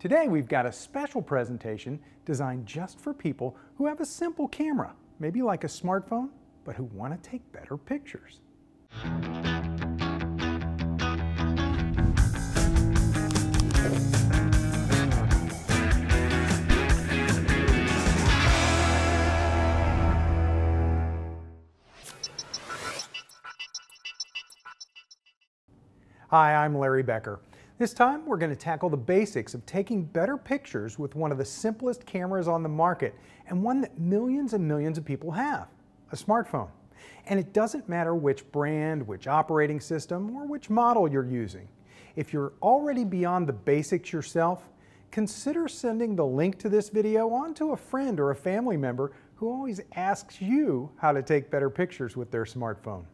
Today we've got a special presentation designed just for people who have a simple camera, maybe like a smartphone, but who want to take better pictures. Hi, I'm Larry Becker. This time we're going to tackle the basics of taking better pictures with one of the simplest cameras on the market and one that millions and millions of people have, a smartphone. And it doesn't matter which brand, which operating system, or which model you're using. If you're already beyond the basics yourself, consider sending the link to this video on to a friend or a family member who always asks you how to take better pictures with their smartphone.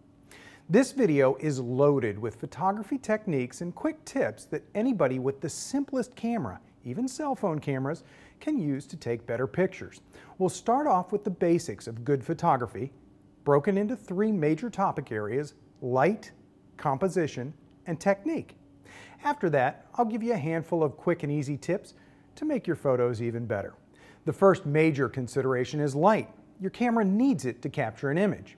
This video is loaded with photography techniques and quick tips that anybody with the simplest camera, even cell phone cameras, can use to take better pictures. We'll start off with the basics of good photography, broken into three major topic areas: light, composition, and technique. After that, I'll give you a handful of quick and easy tips to make your photos even better. The first major consideration is light. Your camera needs it to capture an image.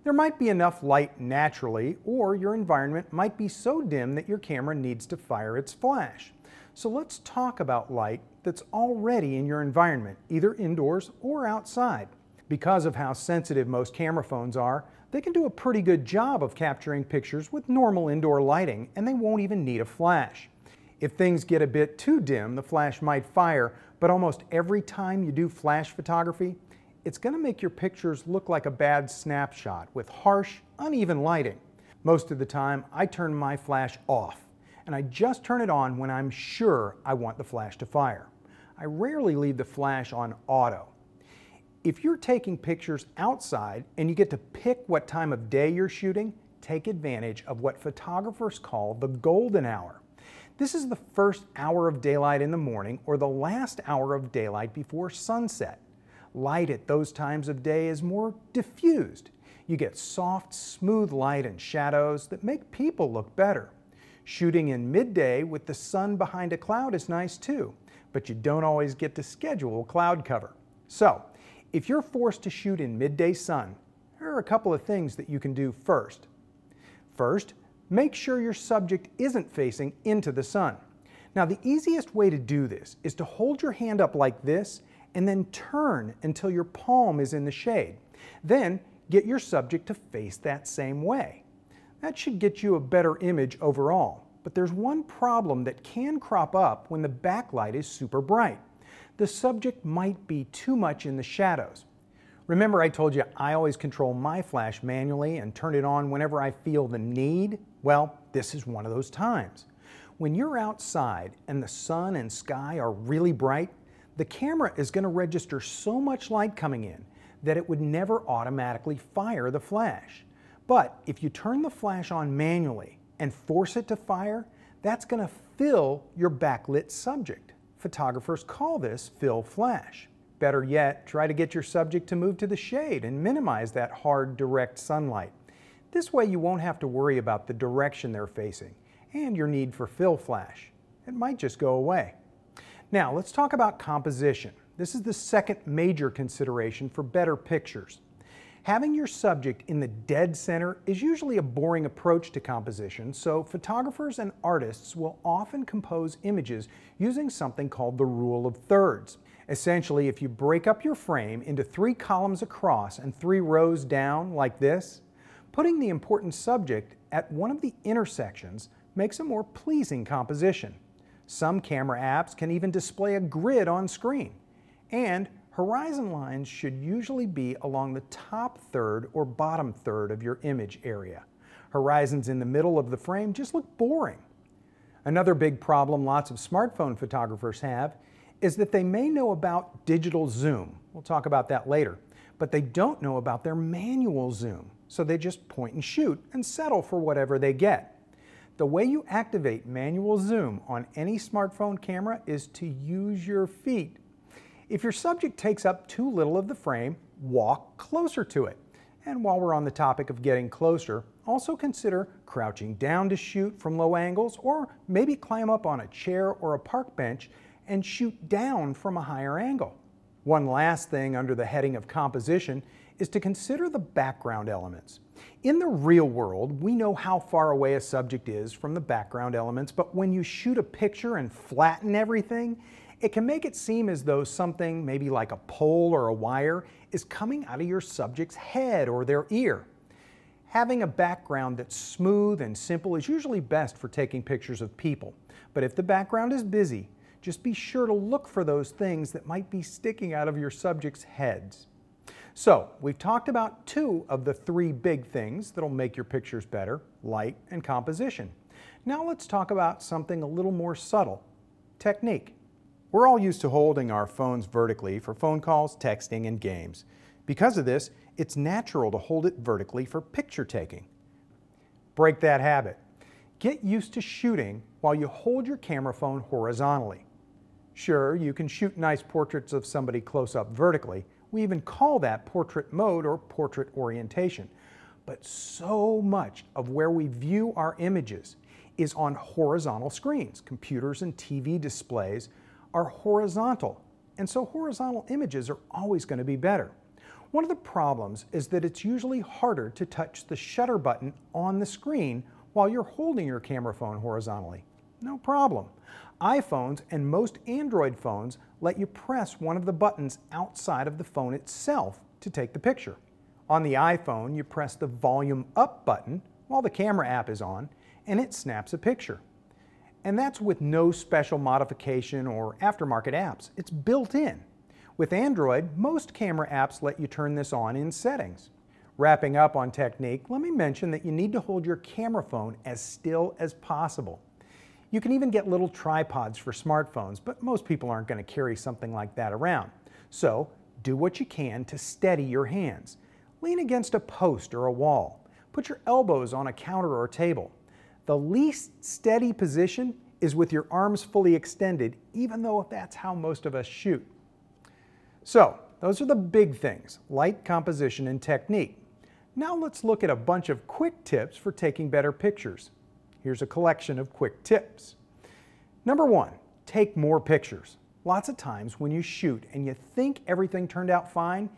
There might be enough light naturally, or your environment might be so dim that your camera needs to fire its flash. So let's talk about light that's already in your environment, either indoors or outside. Because of how sensitive most camera phones are, they can do a pretty good job of capturing pictures with normal indoor lighting, and they won't even need a flash. If things get a bit too dim, the flash might fire, but almost every time you do flash photography, it's going to make your pictures look like a bad snapshot with harsh, uneven lighting. Most of the time, I turn my flash off, and I just turn it on when I'm sure I want the flash to fire. I rarely leave the flash on auto. If you're taking pictures outside and you get to pick what time of day you're shooting, take advantage of what photographers call the golden hour. This is the first hour of daylight in the morning or the last hour of daylight before sunset. Light at those times of day is more diffused. You get soft, smooth light and shadows that make people look better. Shooting in midday with the sun behind a cloud is nice too, but you don't always get to schedule cloud cover. So, if you're forced to shoot in midday sun, there are a couple of things that you can do first. First, make sure your subject isn't facing into the sun. Now, the easiest way to do this is to hold your hand up like this and then turn until your palm is in the shade. Then get your subject to face that same way. That should get you a better image overall, but there's one problem that can crop up when the backlight is super bright. The subject might be too much in the shadows. Remember I told you I always control my flash manually and turn it on whenever I feel the need? Well, this is one of those times. When you're outside and the sun and sky are really bright, the camera is going to register so much light coming in that it would never automatically fire the flash. But if you turn the flash on manually and force it to fire, that's going to fill your backlit subject. Photographers call this fill flash. Better yet, try to get your subject to move to the shade and minimize that hard, direct sunlight. This way you won't have to worry about the direction they're facing and your need for fill flash. It might just go away. Now, let's talk about composition. This is the second major consideration for better pictures. Having your subject in the dead center is usually a boring approach to composition, so photographers and artists will often compose images using something called the rule of thirds. Essentially, if you break up your frame into 3 columns across and 3 rows down like this, putting the important subject at one of the intersections makes a more pleasing composition. Some camera apps can even display a grid on screen. And horizon lines should usually be along the top third or bottom third of your image area. Horizons in the middle of the frame just look boring. Another big problem lots of smartphone photographers have is that they may know about digital zoom. We'll talk about that later. But they don't know about their manual zoom. So they just point and shoot and settle for whatever they get. The way you activate manual zoom on any smartphone camera is to use your feet. If your subject takes up too little of the frame, walk closer to it. And while we're on the topic of getting closer, also consider crouching down to shoot from low angles, or maybe climb up on a chair or a park bench and shoot down from a higher angle. One last thing under the heading of composition is to consider the background elements. In the real world, we know how far away a subject is from the background elements, but when you shoot a picture and flatten everything, it can make it seem as though something, maybe like a pole or a wire, is coming out of your subject's head or their ear. Having a background that's smooth and simple is usually best for taking pictures of people, but if the background is busy, just be sure to look for those things that might be sticking out of your subject's heads. So, we've talked about two of the three big things that'll make your pictures better: light and composition. Now let's talk about something a little more subtle: technique. We're all used to holding our phones vertically for phone calls, texting, and games. Because of this, it's natural to hold it vertically for picture taking. Break that habit. Get used to shooting while you hold your camera phone horizontally. Sure, you can shoot nice portraits of somebody close up vertically. We even call that portrait mode or portrait orientation. But so much of where we view our images is on horizontal screens. Computers and TV displays are horizontal, and so horizontal images are always going to be better. One of the problems is that it's usually harder to touch the shutter button on the screen while you're holding your camera phone horizontally. No problem. iPhones and most Android phones let you press one of the buttons outside of the phone itself to take the picture. On the iPhone, you press the volume up button while the camera app is on, and it snaps a picture. And that's with no special modification or aftermarket apps. It's built in. With Android, most camera apps let you turn this on in settings. Wrapping up on technique, let me mention that you need to hold your camera phone as still as possible. You can even get little tripods for smartphones, but most people aren't going to carry something like that around. So, do what you can to steady your hands. Lean against a post or a wall. Put your elbows on a counter or table. The least steady position is with your arms fully extended, even though that's how most of us shoot. So, those are the big things: light, composition, and technique. Now let's look at a bunch of quick tips for taking better pictures. Here's a collection of quick tips. Number one, take more pictures. Lots of times when you shoot and you think everything turned out fine,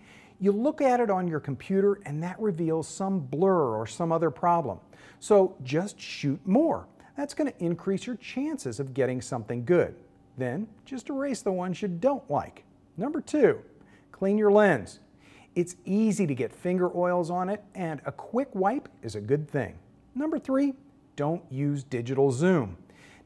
you look at it on your computer and that reveals some blur or some other problem. So just shoot more. That's going to increase your chances of getting something good. Then just erase the ones you don't like. Number two, clean your lens. It's easy to get finger oils on it, and a quick wipe is a good thing. Number three, don't use digital zoom.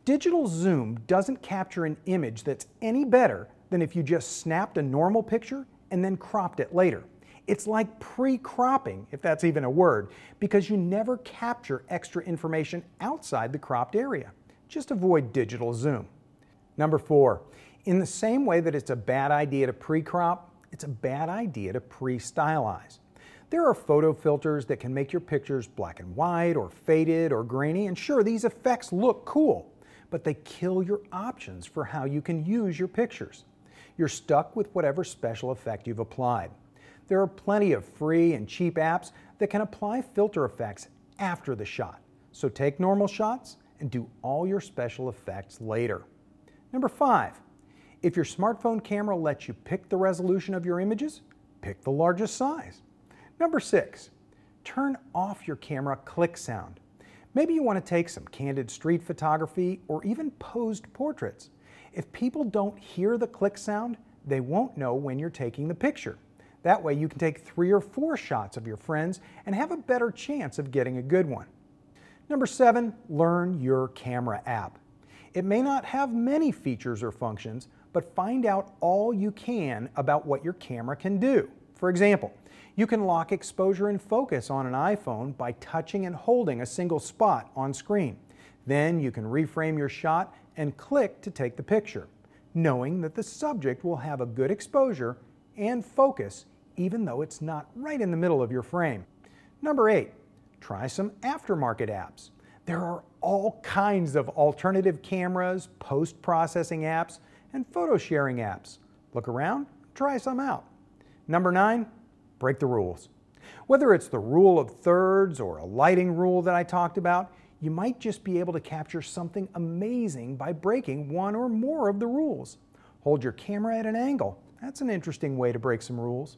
Digital zoom doesn't capture an image that's any better than if you just snapped a normal picture and then cropped it later. It's like pre-cropping, if that's even a word, because you never capture extra information outside the cropped area. Just avoid digital zoom. Number four, in the same way that it's a bad idea to pre-crop, it's a bad idea to pre-stylize. There are photo filters that can make your pictures black and white or faded or grainy, and sure, these effects look cool, but they kill your options for how you can use your pictures. You're stuck with whatever special effect you've applied. There are plenty of free and cheap apps that can apply filter effects after the shot, so take normal shots and do all your special effects later. Number five, if your smartphone camera lets you pick the resolution of your images, pick the largest size. Number six, turn off your camera click sound. Maybe you want to take some candid street photography or even posed portraits. If people don't hear the click sound, they won't know when you're taking the picture. That way you can take 3 or 4 shots of your friends and have a better chance of getting a good one. Number seven, learn your camera app. It may not have many features or functions, but find out all you can about what your camera can do. For example, you can lock exposure and focus on an iPhone by touching and holding a single spot on screen. Then you can reframe your shot and click to take the picture, knowing that the subject will have a good exposure and focus even though it's not right in the middle of your frame. Number eight, try some aftermarket apps. There are all kinds of alternative cameras, post-processing apps, and photo sharing apps. Look around, try some out. Number nine, break the rules. Whether it's the rule of thirds or a lighting rule that I talked about, you might just be able to capture something amazing by breaking one or more of the rules. Hold your camera at an angle. That's an interesting way to break some rules.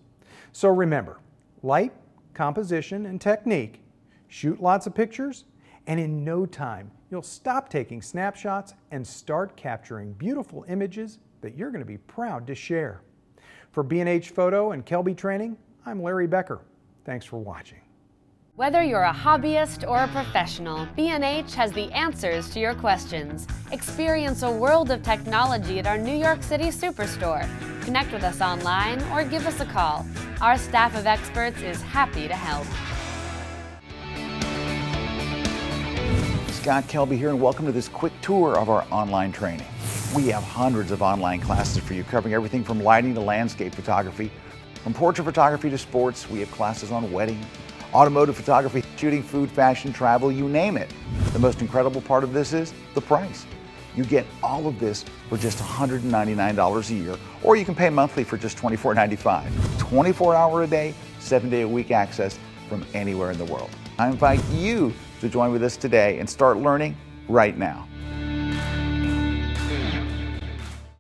So remember, light, composition, and technique. Shoot lots of pictures, and in no time, you'll stop taking snapshots and start capturing beautiful images that you're going to be proud to share. For B&H Photo and Kelby Training, I'm Larry Becker. Thanks for watching. Whether you're a hobbyist or a professional, B&H has the answers to your questions. Experience a world of technology at our New York City Superstore. Connect with us online or give us a call. Our staff of experts is happy to help. Scott Kelby here, and welcome to this quick tour of our online training. We have hundreds of online classes for you, covering everything from lighting to landscape photography. From portrait photography to sports, we have classes on wedding, automotive photography, shooting, food, fashion, travel, you name it. The most incredible part of this is the price. You get all of this for just $199 a year, or you can pay monthly for just $24.95. 24-hour a day, 7-day a week access from anywhere in the world. I invite you to join with us today and start learning right now.